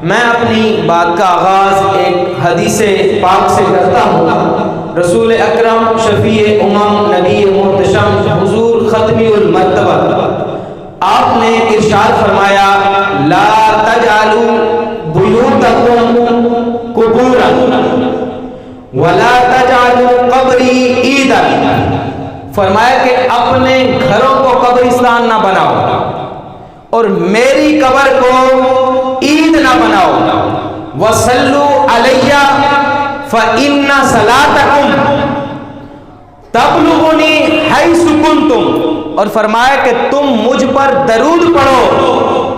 میں اپنی بات کا آغاز ایک حدیث پاک سے کرتا ہوں۔ رسول اکرم شفیع امم نبی محتشم حضور ختمی المرتبہ آپ نے ارشاد فرمایا لا تجعلوا بیوتکم قبورا ولا تجعلوا قبری عیدا، فرمایا کہ اپنے گھروں کو قبرستان نہ بناؤ اور میری قبر کو عید نہ بناؤ۔ وَصَلُّوا عَلَيَّ فَإِنَّ صَلَاتَكُمْ تَبْلُغُنِي حَيْثُ كُنْتُمْ، اور فرمایا کہ تم مجھ پر درود پڑھو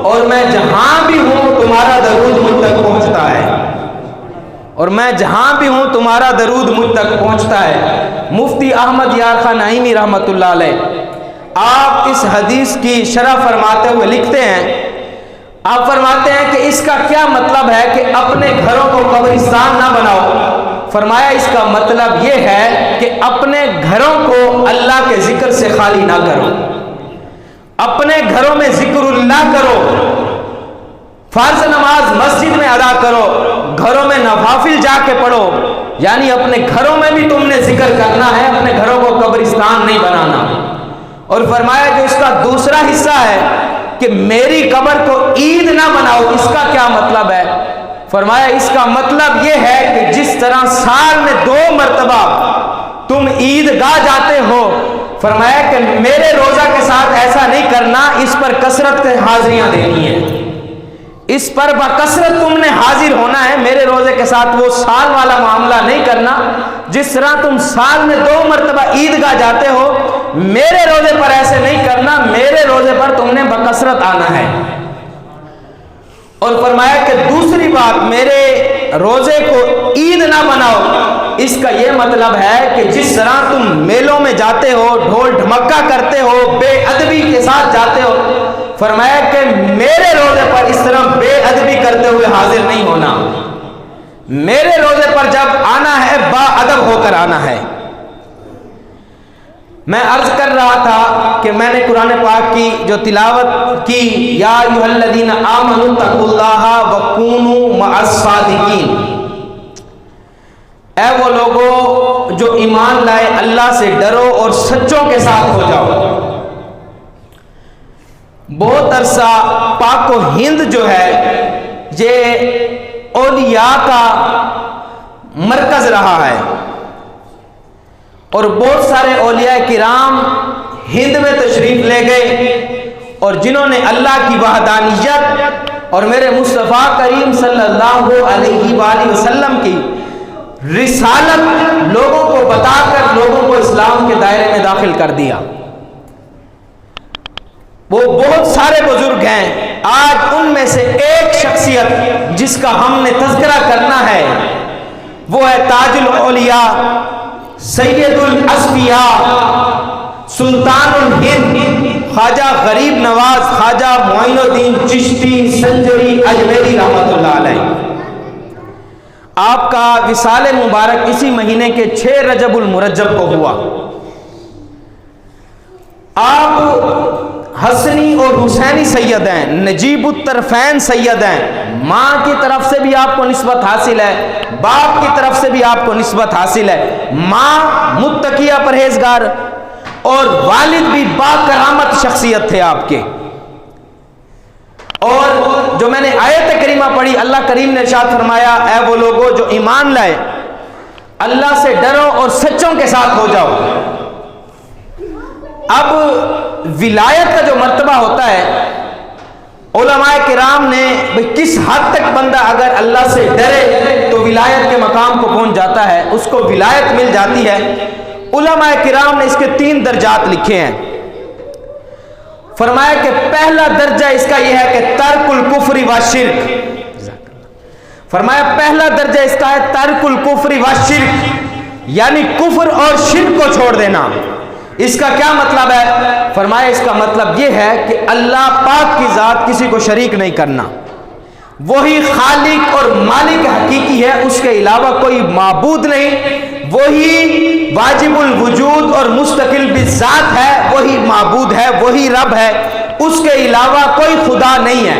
اور میں جہاں بھی ہوں تمہارا درود مجھ تک پہنچتا ہے، اور میں جہاں بھی ہوں تمہارا درود مجھ تک پہنچتا ہے۔ مفتی احمد یار خان نعیمی رحمۃ اللہ علیہ آپ اس حدیث کی شرح فرماتے ہوئے لکھتے ہیں، آپ فرماتے ہیں کہ اس کا کیا مطلب ہے کہ اپنے گھروں کو قبرستان نہ بناؤ؟ فرمایا اس کا مطلب یہ ہے کہ اپنے گھروں کو اللہ کے ذکر سے خالی نہ کرو، اپنے گھروں میں ذکر اللہ کرو، فرض نماز مسجد میں ادا کرو، گھروں میں نوافل جا کے پڑھو، یعنی اپنے گھروں میں بھی تم نے ذکر کرنا ہے، اپنے گھروں کو قبرستان نہیں بنانا۔ اور فرمایا کہ اس کا دوسرا حصہ ہے کہ میری قبر کو عید نہ بناؤ، اس کا کیا مطلب ہے؟ فرمایا اس کا مطلب یہ ہے کہ جس طرح سال میں 2 مرتبہ تم عید گاہ جاتے ہو، فرمایا کہ میرے روزہ کے ساتھ ایسا نہیں کرنا، اس پر کثرت کے حاضریاں دینی ہے، اس پر بکثرت تم نے حاضر ہونا ہے، میرے روزے کے ساتھ وہ سال والا معاملہ نہیں کرنا۔ جس طرح تم سال میں 2 مرتبہ عید گاہ جاتے ہو، میرے روزے پر ایسے نہیں کرنا، میرے روزے پر تم نے بکثرت آنا ہے۔ اور فرمایا کہ دوسری بات، میرے روزے کو عید نہ بناؤ، اس کا یہ مطلب ہے کہ جس طرح تم میلوں میں جاتے ہو، ڈھول ڈھمکا کرتے ہو، بے ادبی کے ساتھ جاتے ہو، فرمایا کہ میرے روزے پر اس طرح بے ادبی کرتے ہوئے حاضر نہیں ہونا، میرے روزے پر جب آنا ہے با ادب ہو کر آنا ہے۔ میں عرض کر رہا تھا کہ میں نے قرآن پاک کی جو تلاوت کی، یا ایھا الذین آمنوا اتقوا اللہ وکونوا مع الصادقین، اے وہ لوگوں جو ایمان لائے اللہ سے ڈرو اور سچوں کے ساتھ ہو جاؤ۔ بہت عرصہ پاک و ہند جو ہے یہ اولیاء کا مرکز رہا ہے، اور بہت سارے اولیاء کرام ہند میں تشریف لے گئے، اور جنہوں نے اللہ کی وحدانیت اور میرے مصطفیٰ کریم صلی اللہ علیہ وآلہ وسلم کی رسالت لوگوں کو بتا کر لوگوں کو اسلام کے دائرے میں داخل کر دیا۔ وہ بہت سارے بزرگ ہیں، آج ان میں سے ایک شخصیت جس کا ہم نے تذکرہ کرنا ہے وہ ہے تاج الاولیاء، سید الاصفیاء، سلطان الہند، خواجہ غریب نواز خواجہ معین الدین چشتی سنجری اجمیری رحمۃ اللہ علیہ۔ آپ کا وصال مبارک اسی مہینے کے 6 رجب المرجب کو ہوا۔ آپ حسنی اور حسینی سید ہیں، نجیب الطرفین سید ہیں، ماں کی طرف سے بھی آپ کو نسبت حاصل ہے، باپ کی طرف سے بھی آپ کو نسبت حاصل ہے۔ ماں متقیہ پرہیزگار اور والد بھی با کرامت شخصیت تھے آپ کے۔ اور جو میں نے آیت کریمہ پڑھی، اللہ کریم نے ارشاد فرمایا اے وہ لوگوں جو ایمان لائے اللہ سے ڈرو اور سچوں کے ساتھ ہو جاؤ۔ اب ولایت کا جو مرتبہ ہوتا ہے، علماء کرام نے کس حد تک بندہ اگر اللہ سے ڈرے تو ولایت کے مقام کو پہنچ جاتا ہے، اس کو ولایت مل جاتی ہے۔ علماء کرام نے اس کے 3 درجات لکھے ہیں۔ فرمایا کہ پہلا درجہ اس کا یہ ہے کہ ترک الکفر و شرک، فرمایا پہلا درجہ اس کا ہے ترک الکفر و شرک، یعنی کفر اور شرک کو چھوڑ دینا۔ اس کا کیا مطلب ہے؟ فرمایا اس کا مطلب یہ ہے کہ اللہ پاک کی ذات کسی کو شریک نہیں کرنا، وہی خالق اور مالک حقیقی ہے، اس کے علاوہ کوئی معبود نہیں، وہی واجب الوجود اور مستقل بالذات ہے، وہی معبود ہے، وہی رب ہے، اس کے علاوہ کوئی خدا نہیں ہے۔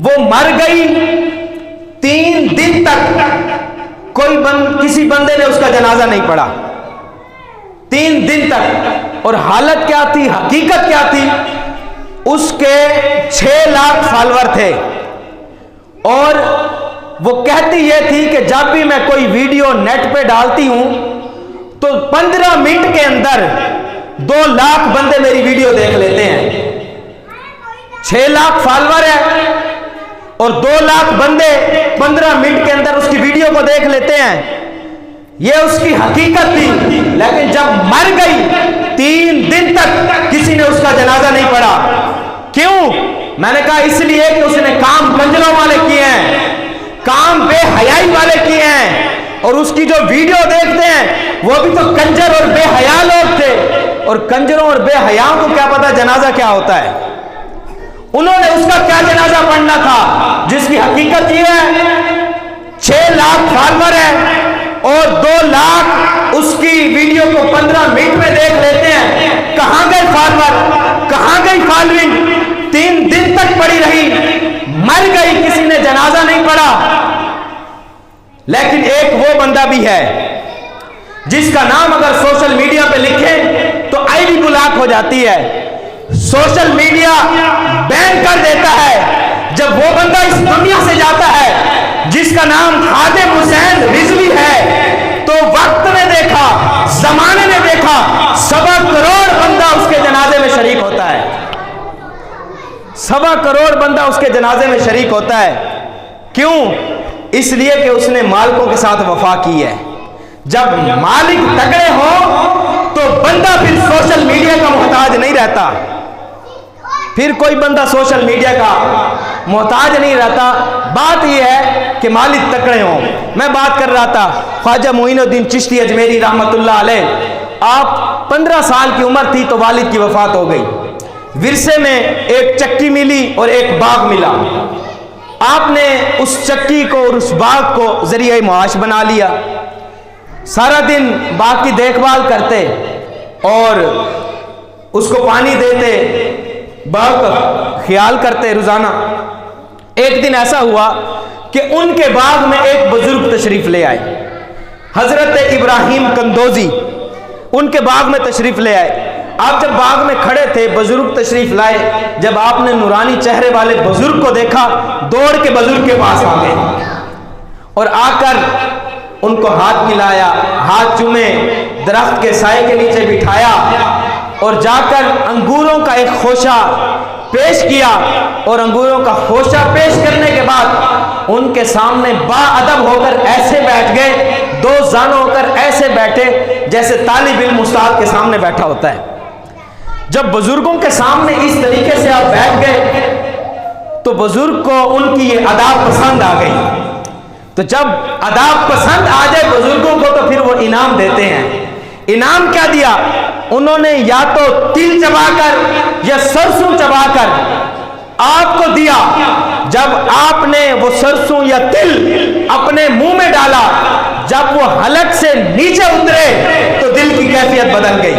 وہ مر گئی، 3 دن تک کسی بندے نے اس کا جنازہ نہیں پڑھا، 3 دن تک۔ اور حالت کیا تھی، حقیقت کیا تھی؟ اس کے 6 لاکھ فالوور تھے، اور وہ کہتی یہ تھی کہ جب بھی میں کوئی ویڈیو نیٹ پہ ڈالتی ہوں تو 15 منٹ کے اندر 2 لاکھ بندے میری ویڈیو دیکھ لیتے ہیں۔ 6 لاکھ فالوور ہے اور 2 لاکھ بندے 15 منٹ کے اندر اس کی ویڈیو کو دیکھ لیتے ہیں، یہ اس کی حقیقت تھی۔ لیکن جب مر گئی 3 دن تک کسی نے اس کا جنازہ نہیں پڑھا۔ کیوں؟ میں نے کہا اس لیے کہ اس نے کام کنجروں والے کیے ہیں، کام بے حیائی والے کیے ہیں، اور اس کی جو ویڈیو دیکھتے ہیں وہ بھی تو کنجر اور بے حیا لوگ تھے، اور کنجروں اور بے حیاؤں کو کیا پتا جنازہ کیا ہوتا ہے؟ انہوں نے اس کا کیا جنازہ پڑھنا تھا، جس کی حقیقت یہ ہے 6 لاکھ فالوور ہے اور 2 لاکھ اس کی ویڈیو کو 15 منٹ میں دیکھ لیتے ہیں۔ کہاں گئے فالوور، کہاں گئی فالوئنگ؟ 3 دن تک پڑی رہی، مر گئی، کسی نے جنازہ نہیں پڑھا۔ لیکن ایک وہ بندہ بھی ہے جس کا نام اگر سوشل میڈیا پہ لکھیں تو آئی ڈی بلاک ہو جاتی ہے، سوشل میڈیا بین کر دیتا ہے۔ جب وہ بندہ اس دنیا سے جاتا ہے جس کا نام خادم حسین رضوی ہے، تو وقت نے دیکھا، زمانے نے دیکھا، 1.25 کروڑ بندہ اس کے جنازے میں شریک ہوتا ہے، 1.25 کروڑ بندہ اس کے جنازے میں شریک ہوتا ہے۔ کیوں؟ اس لیے کہ اس نے مالکوں کے ساتھ وفا کی ہے۔ جب مالک تگڑے ہوں تو بندہ پھر سوشل میڈیا کا محتاج نہیں رہتا، پھر کوئی بندہ سوشل میڈیا کا محتاج نہیں رہتا۔ بات یہ ہے کہ مالک تکڑے ہوں۔ میں بات کر رہا تھا خواجہ معین الدین چشتی اجمیری رحمت اللہ علیہ، آپ 15 سال کی عمر تھی تو والد کی وفات ہو گئی، ورثے میں ایک چکی ملی اور ایک باغ ملا۔ آپ نے اس چکی کو اور اس باغ کو ذریعہ معاش بنا لیا، سارا دن باغ کی دیکھ بھال کرتے اور اس کو پانی دیتے، باغ کا خیال کرتے روزانہ۔ ایک دن ایسا ہوا کہ ان کے باغ میں ایک بزرگ تشریف لے آئے، حضرت ابراہیم کندوزی ان کے باغ میں تشریف لے آئے۔ آپ جب باغ میں کھڑے تھے، بزرگ تشریف لائے، جب آپ نے نورانی چہرے والے بزرگ کو دیکھا، دوڑ کے بزرگ کے پاس آ گئے اور آ کر ان کو ہاتھ ملایا، ہاتھ چومے، درخت کے سائے کے نیچے بٹھایا اور جا کر انگوروں کا ایک خوشہ پیش کیا، اور انگوروں کا خوشہ پیش کرنے کے بعد ان کے سامنے با ادب ہو کر ایسے بیٹھ گئے، 2 زانوں ہو کر ایسے بیٹھے جیسے طالب علم استاد کے سامنے بیٹھا ہوتا ہے۔ جب بزرگوں کے سامنے اس طریقے سے آپ بیٹھ گئے تو بزرگ کو ان کی یہ آداب پسند آ گئی۔ تو جب آداب پسند آ جائے بزرگوں کو تو پھر وہ انعام دیتے ہیں۔ انعام کیا دیا؟ انہوں نے یا تو تل چبا کر یا سرسوں چبا کر آپ کو دیا۔ جب آپ نے وہ سرسوں یا تل اپنے منہ میں ڈالا، جب وہ حلق سے نیچے اترے تو دل کی کیفیت بدل گئی،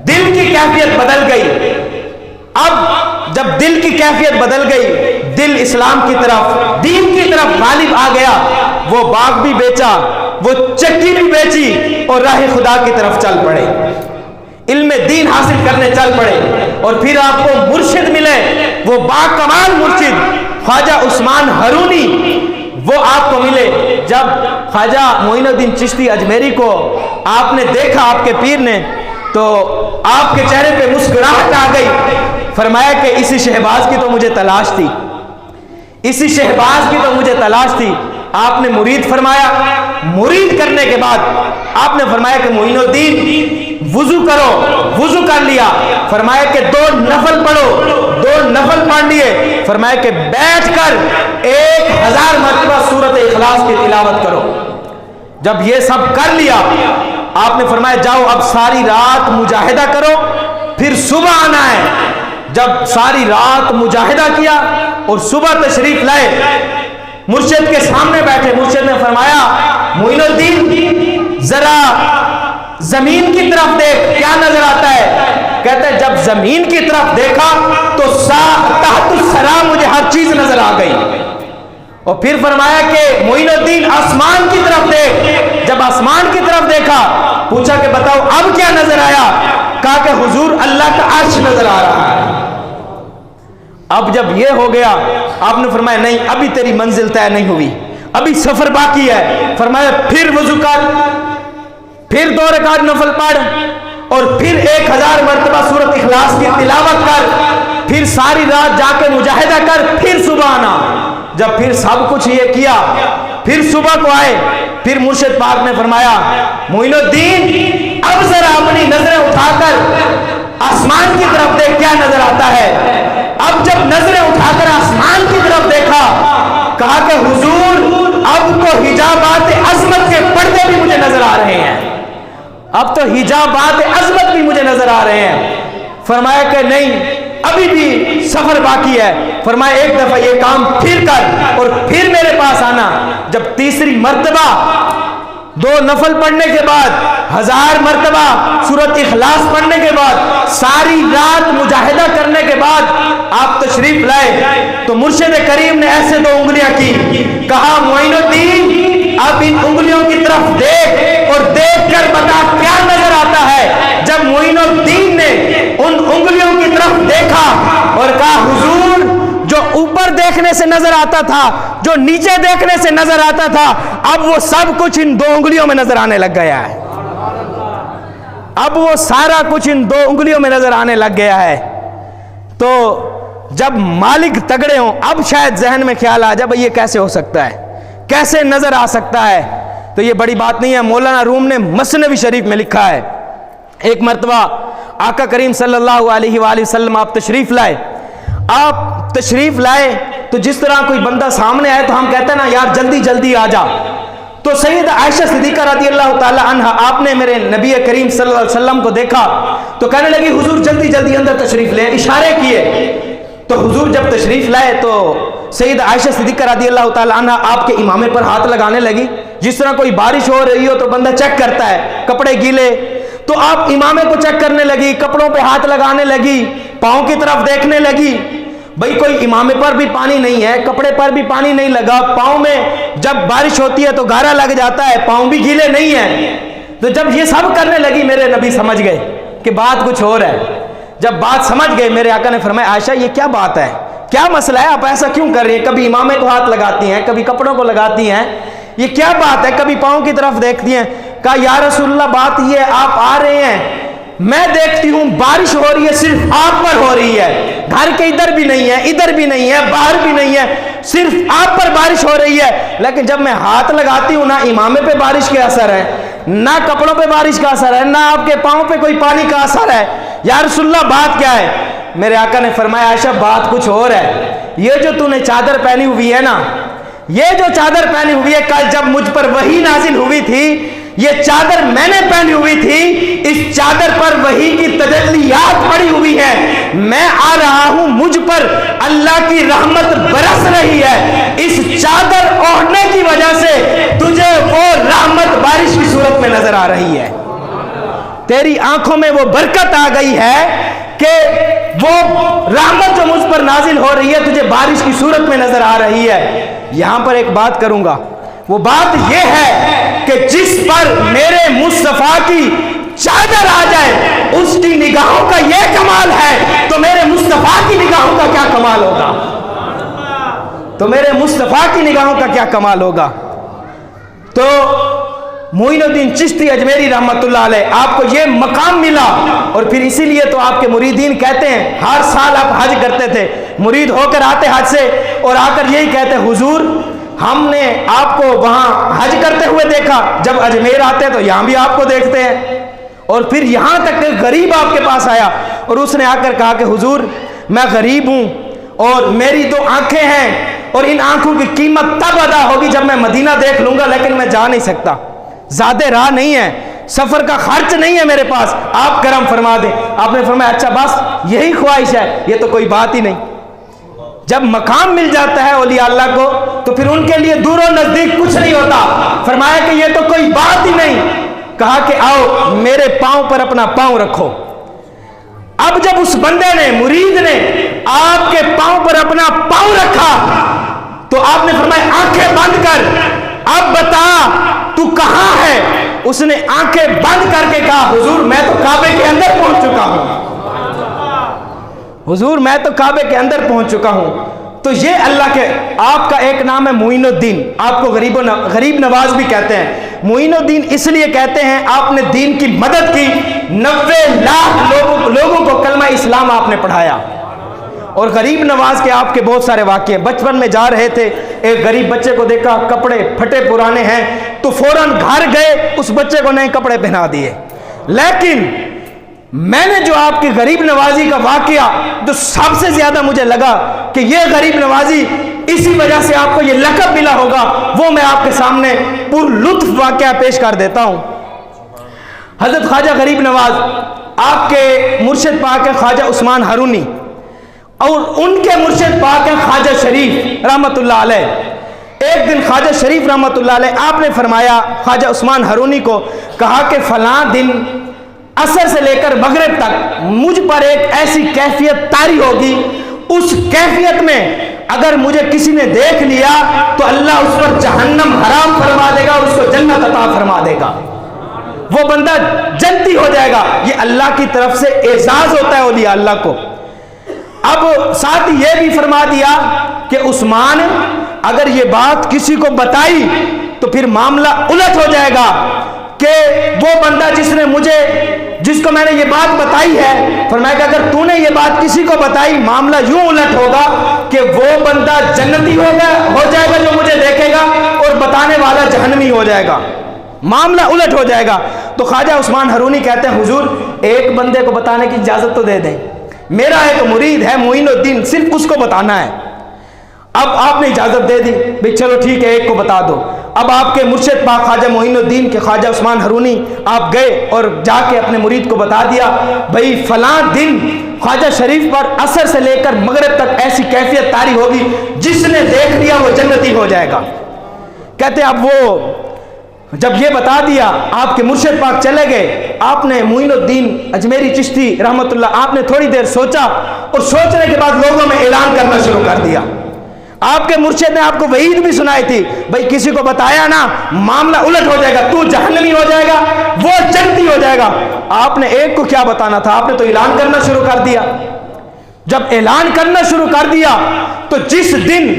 دل کی کیفیت بدل گئی۔ اب جب دل کی کیفیت بدل گئی، دل اسلام کی طرف، دین کی طرف غالب آ گیا، وہ باغ بھی بیچا، وہ چکی بھی بیچی اور راہ خدا کی طرف چل پڑے، علم دین حاصل کرنے چل پڑے۔ اور پھر آپ کو مرشد ملے، وہ با کمال مرشد خواجہ عثمان ہرونی، وہ آپ کو ملے۔ جب خواجہ معین الدین چشتی اجمیری کو آپ نے دیکھا، آپ کے پیر نے، تو آپ کے چہرے پہ مسکراہٹ آ گئی۔ فرمایا کہ اسی شہباز کی تو مجھے تلاش تھی، اسی شہباز کی تو مجھے تلاش تھی۔ آپ نے مرید فرمایا، مرید کرنے کے بعد آپ نے فرمایا کہ معین الدین وضو کرو، وضو کر لیا۔ فرمایا کہ 2 نفل پڑھو، 2 نفل پڑھ لیے۔ فرمایا کہ بیٹھ کر 1000 مرتبہ سورۃ اخلاص کی تلاوت کرو۔ جب یہ سب کر لیا، آپ نے فرمایا جاؤ اب ساری رات مجاہدہ کرو، پھر صبح آنا ہے۔ جب ساری رات مجاہدہ کیا اور صبح تشریف لائے، مرشد کے سامنے بیٹھے، مرشد نے فرمایا معین الدین ذرا زمین کی طرف دیکھ، کیا نظر آتا ہے؟ کہتے ہیں جب زمین کی طرف دیکھا تو تحت الثری مجھے ہر چیز نظر آ گئی. اور پھر فرمایا کہ معین الدین آسمان کی طرف دیکھ. جب آسمان کی طرف دیکھا پوچھا کہ بتاؤ اب کیا نظر آیا؟ کہا کہ حضور اللہ کا عرش نظر آ رہا ہے. اب جب یہ ہو گیا آپ نے فرمایا نہیں ابھی تیری منزل طے نہیں ہوئی, ابھی سفر باقی ہے. فرمایا پھر وضو کر, پھر 2 رکعت نفل پڑھ, اور پھر 1000 مرتبہ سورۃ اخلاص کی تلاوت کر, پھر ساری رات جا کے مجاہدہ کر, پھر صبح آنا. جب پھر سب کچھ یہ کیا, پھر صبح کو آئے, پھر مرشد پاک نے فرمایا معین الدین اب ذرا اپنی نظریں اٹھا کر آسمان کی طرف دیکھ کیا نظر آتا ہے. اب جب نظریں اٹھا کر آسمان کی طرف دیکھا کہا کہ حضور اب تو حجابات عظمت کے پردے بھی مجھے نظر آ رہے ہیں, اب تو حجابات عظمت بھی مجھے نظر آ رہے ہیں. فرمایا کہ نہیں ابھی بھی سفر باقی ہے. فرمایا ایک دفعہ یہ کام پھر کر اور پھر میرے پاس آنا. جب تیسری مرتبہ 2 نفل پڑھنے کے بعد 1000 مرتبہ سورۃ اخلاص پڑھنے کے بعد ساری رات مجاہدہ کرنے کے بعد آپ تشریف لائے تو مرشد کریم نے ایسے 2 انگلیاں کی, کہا معین الدین اب ان انگلیوں کی طرف دیکھ اور دیکھ کر بتا کیا نظر آتا ہے. جب معین الدین نے ان انگلیوں کی طرف دیکھا اور کہا حضور جو اوپر دیکھنے سے نظر آتا تھا, جو نیچے دیکھنے سے نظر آتا تھا, اب وہ سب کچھ ان 2 انگلیوں میں نظر آنے لگ گیا ہے. اب وہ سارا کچھ ان 2 انگلیوں میں نظر آنے لگ گیا ہے. تو جب مالک تگڑے ہوں اب شاید ذہن میں خیال آ جائے یہ کیسے ہو سکتا ہے, کیسے نظر آ سکتا ہے. تو یہ بڑی بات نہیں ہے. مولانا روم نے مثنوی شریف میں لکھا ہے ایک مرتبہ آقا کریم صلی اللہ علیہ وآلہ وسلم آپ تشریف لائے تو جس طرح کوئی بندہ سامنے آئے تو ہم کہتے ہیں نا یار جلدی جلدی آ جا. تو سید عائشہ صدیقہ رضی اللہ تعالی عنہ آپ نے میرے نبی کریم صلی اللہ علیہ وسلم کو دیکھا تو کہنے لگی حضور جلدی جلدی اندر تشریف لیں, اشارے کیے. تو حضور جب تشریف لائے تو سید عائشہ صدیقہ رضی اللہ تعالی عنہ آپ کے امامے پر ہاتھ لگانے لگی. جس طرح کوئی بارش ہو رہی ہو تو بندہ چیک کرتا ہے کپڑے گیلے, تو آپ امامے کو چیک کرنے لگی, کپڑوں پہ ہاتھ لگانے لگی, پاؤں کی طرف دیکھنے لگی. بھئی کوئی امامے پر بھی پانی نہیں ہے, کپڑے پر بھی پانی نہیں لگا, پاؤں میں جب بارش ہوتی ہے تو گارا لگ جاتا ہے, پاؤں بھی گیلے نہیں ہیں. تو جب یہ سب کرنے لگی میرے نبی سمجھ گئے کہ بات کچھ اور ہے. جب بات سمجھ گئے میرے آقا نے فرمایا عائشہ یہ کیا بات ہے, کیا مسئلہ ہے, آپ ایسا کیوں کر رہی ہیں؟ کبھی امامے کو ہاتھ لگاتی ہیں, کبھی کپڑوں کو لگاتی ہیں, یہ کیا بات ہے, کبھی پاؤں کی طرف دیکھتی ہیں. کہا یا رسول اللہ بات یہ ہے آپ آ رہے ہیں, میں دیکھتی ہوں بارش ہو رہی ہے صرف آپ پر ہو رہی ہے, گھر کے ادھر بھی نہیں ہے, ادھر بھی نہیں ہے, باہر بھی نہیں ہے, صرف آپ پر بارش ہو رہی ہے. لیکن جب میں ہاتھ لگاتی ہوں نہ امامے پہ بارش کے اثر ہے, نہ کپڑوں پہ بارش کا اثر ہے, نہ آپ کے پاؤں پہ کوئی پانی کا اثر ہے. یا رسول اللہ بات کیا ہے؟ میرے آقا نے فرمایا عائشہ بات کچھ اور ہے. یہ جو تو نے چادر پہنی ہوئی ہے نا, یہ جو چادر پہنی ہوئی ہے کل جب مجھ پر وحی نازل ہوئی تھی, یہ چادر میں نے پہنی ہوئی تھی, اس چادر پر وحی کی تجلیات پڑی ہوئی ہے. میں آ رہا ہوں, مجھ پر اللہ کی رحمت برس رہی ہے, اس چادر اوڑھنے کی وجہ سے تجھے وہ رحمت بارش کی صورت میں نظر آ رہی ہے. تیری آنکھوں میں وہ برکت آ گئی ہے کہ وہ رحمت جو مجھ پر نازل ہو رہی ہے تجھے بارش کی صورت میں نظر آ رہی ہے. یہاں پر ایک بات کروں گا, وہ بات یہ ہے کہ جس پر میرے مصطفیٰ کی چادر آ جائے اس کی نگاہوں کا یہ کمال ہے, تو میرے مصطفیٰ کی نگاہوں کا کیا کمال ہوگا, تو میرے مصطفیٰ کی نگاہوں کا کیا کمال ہوگا. تو معین الدین چشتی اجمیری رحمت اللہ علیہ آپ کو یہ مقام ملا, اور پھر اسی لیے تو آپ کے مریدین کہتے ہیں ہر سال آپ حج کرتے تھے, مرید ہو کر آتے حج سے اور آ کر یہی کہتے حضور ہم نے آپ کو وہاں حج کرتے ہوئے دیکھا, جب اجمیر آتے تو یہاں بھی آپ کو دیکھتے ہیں. اور پھر یہاں تک کہ غریب آپ کے پاس آیا اور اس نے آ کر کہا کہ حضور میں غریب ہوں اور میری 2 آنکھیں ہیں, اور ان آنکھوں کی قیمت تب ادا ہوگی جب میں مدینہ دیکھ لوں گا, لیکن میں جا نہیں سکتا, زیادہ راہ نہیں ہے, سفر کا خرچ نہیں ہے میرے پاس, آپ کرم فرما دیں. آپ نے فرمایا اچھا بس یہی خواہش ہے, یہ تو کوئی بات ہی نہیں. جب مقام مل جاتا ہے اولیاء اللہ کو تو پھر ان کے لیے دور و نزدیک کچھ نہیں ہوتا. فرمایا کہ یہ تو کوئی بات ہی نہیں. کہا کہ آؤ میرے پاؤں پر اپنا پاؤں رکھو, اب جب اس بندے نے, مرید نے آپ کے پاؤں پر اپنا پاؤں رکھا تو آپ نے فرمایا آنکھیں بند کر, اب بتا تو کہاں ہے. اس نے آنکھیں بند کر کے کہا حضور میں تو کعبے کے اندر پہنچ چکا ہوں, حضور میں تو کعبے کے اندر پہنچ چکا ہوں. تو یہ اللہ کے, آپ کا ایک نام ہے معین الدین, آپ کو غریب نواز بھی کہتے ہیں. معین الدین اس لیے کہتے ہیں آپ نے دین کی مدد کی, 90 لاکھ لوگوں کو کلمہ اسلام آپ نے پڑھایا. اور غریب نواز کے آپ کے بہت سارے واقعے. بچپن میں جا رہے تھے, ایک غریب بچے کو دیکھا کپڑے پھٹے پرانے ہیں تو فوراً گھر گئے, اس بچے کو نئے کپڑے پہنا دیے. لیکن میں نے جو آپ کی غریب نوازی کا واقعہ جو سب سے زیادہ مجھے لگا کہ یہ غریب نوازی اسی وجہ سے آپ کو یہ لقب ملا ہوگا, وہ میں آپ کے سامنے پر لطف واقعہ پیش کر دیتا ہوں. حضرت خواجہ غریب نواز آپ کے مرشد پاک ہیں خواجہ عثمان ہارونی, اور ان کے مرشد پاک ہیں خواجہ شریف رحمت اللہ علیہ. ایک دن خواجہ شریف رحمت اللہ علیہ آپ نے فرمایا خواجہ عثمان ہارونی کو, کہا کہ فلاں دن عصر سے لے کر مغرب تک مجھ پر ایک ایسی کیفیت طاری ہوگی, اس کیفیت میں اگر مجھے کسی نے دیکھ لیا تو اللہ اس پر جہنم حرام فرما دے گا اور اس کو جنت عطا فرما دے گا, وہ بندہ جنتی ہو جائے گا. یہ اللہ کی طرف سے اعزاز ہوتا ہے اولیاء اللہ کو. اب ساتھ یہ بھی فرما دیا کہ عثمان اگر یہ بات کسی کو بتائی تو پھر معاملہ الٹ ہو جائے گا, کہ وہ بندہ جس کو میں نے یہ بات بتائی ہے, فرمایا کہ اگر تو نے یہ بات کسی کو بتائی معاملہ یوں الٹ ہوگا کہ وہ بندہ جنتی ہو جائے گا جو مجھے دیکھے گا, اور بتانے والا جہنمی ہو جائے گا, معاملہ الٹ ہو جائے گا. تو خواجہ عثمان ہارونی کہتے ہیں حضور ایک بندے کو بتانے کی اجازت تو دے دیں, میرا ایک مرید ہے معین الدین, صرف اس کو بتانا ہے. اب آپ نے اجازت دے دی, بھئی چلو ٹھیک ہے ایک کو بتا دو. اب آپ کے مرشد پاک خواجہ معین الدین کے خواجہ عثمان ہارونی آپ گئے اور جا کے اپنے مرید کو بتا دیا, بھئی فلاں دن خواجہ شریف پر عصر سے لے کر مغرب تک ایسی کیفیت طاری ہوگی, جس نے دیکھ لیا وہ جنتی ہو جائے گا. کہتے اب وہ جب یہ بتا دیا آپ کے مرشد پاک چلے گئے. آپ نے معین الدین اجمیری چشتی رحمت اللہ, آپ نے تھوڑی دیر سوچا, اور سوچنے کے بعد لوگوں میں اعلان کرنا شروع کر دیا. آپ کے مرشد نے آپ کو وعید بھی سنائی تھی, بھئی کسی کو بتایا نا معاملہ الٹ ہو جائے گا, تو جہنمی ہو جائے گا وہ جنتی ہو جائے گا. آپ نے ایک کو کیا بتانا تھا, آپ نے تو اعلان کرنا شروع کر دیا. جب اعلان کرنا شروع کر دیا تو جس دن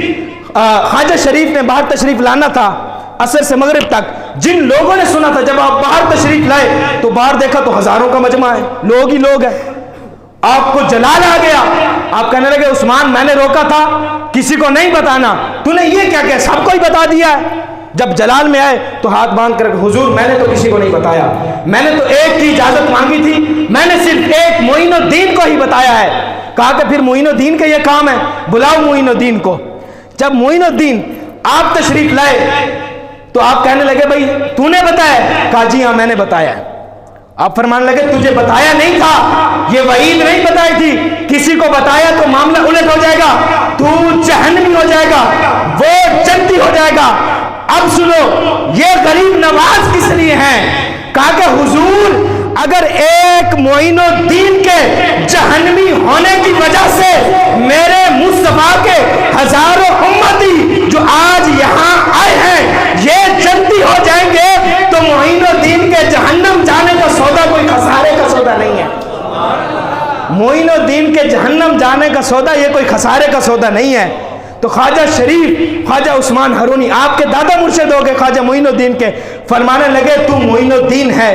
خواجہ شریف نے باہر تشریف لانا تھا عصر سے مغرب تک, جن لوگوں نے سنا تھا جب آپ باہر تشریف لائے تو باہر دیکھا تو ہزاروں کا مجمع ہے, لوگ ہی لوگ ہیں. آپ کو جلال آ گیا, آپ کہنے لگے عثمان میں نے روکا تھا کسی کو نہیں بتانا, تو نے یہ کیا کیا سب کو ہی بتا دیا ہے. جب جلال میں آئے تو ہاتھ باندھ کر حضور میں نے تو کسی کو نہیں بتایا, میں نے تو ایک کی اجازت مانگی تھی, میں نے صرف ایک معین الدین کو ہی بتایا ہے. کہا کہ پھر معین الدین کا یہ کام ہے, بلاؤ معین الدین کو. جب معین الدین آپ تشریف لائے تو آپ کہنے لگے بھائی تو نے بتایا؟ کہا جی ہاں میں نے بتایا. آپ فرمانے لگے تجھے بتایا نہیں تھا, یہ وعید نہیں بتائی تھی, کسی کو بتایا تو معاملہ الٹ ہو جائے گا, تو جہنمی ہو جائے گا, وہ جنتی ہو جائے گا. اب سنو یہ غریب نواز کس لیے ہیں. کہا کہ حضور اگر ایک معین الدین کے جہنمی ہونے کی وجہ سے میرے مصطفیٰ کے ہزاروں امتی جو آج یہاں آئے ہیں یہ جنتی ہو جائیں گے, تو معین الدین کے جہنم جانے کا سودا کوئی خسارے کا سودا نہیں ہے. معین الدین کے جہنم جانے کا سودا یہ کوئی خسارے کا سودا نہیں ہے. تو خواجہ شریف خواجہ عثمان ہارونی آپ کے دادا مرشد ہو گئے خواجہ معین الدین کے, فرمانے لگے تو معین الدین ہے,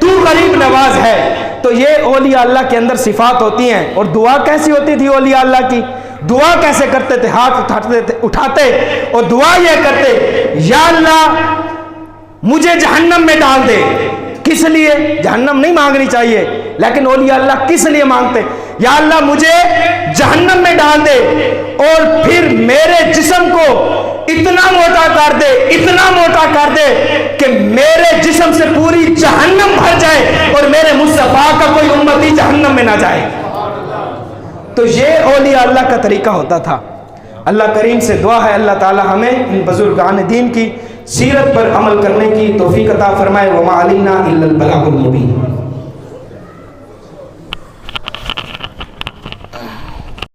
تو غریب نواز ہے. تو یہ اولیاء اللہ کے اندر صفات ہوتی ہیں. اور دعا کیسی ہوتی تھی اولیاء اللہ کی, دعا کیسے کرتے تھے, ہاتھ اٹھاتے اور دعا یہ کرتے, یا اللہ مجھے جہنم میں ڈال دے. کس لیے جہنم نہیں مانگنی چاہیے, لیکن اولیاء اللہ کس لیے مانگتے, یا اللہ مجھے جہنم میں ڈال دے اور پھر میرے جسم کو اتنا موٹا کر دے, اتنا موٹا کر دے کہ میرے جسم سے پوری جہنم بھر جائے اور میرے مصطفیٰ کا کوئی امتی جہنم میں نہ جائے. تو یہ اولیاء اللہ کا طریقہ ہوتا تھا. اللہ کریم سے دعا ہے اللہ تعالی ہمیں ان بزرگان دین کی سیرت پر عمل کرنے کی توفیق عطا فرمائے. وما علینا الا البلاغ المبین.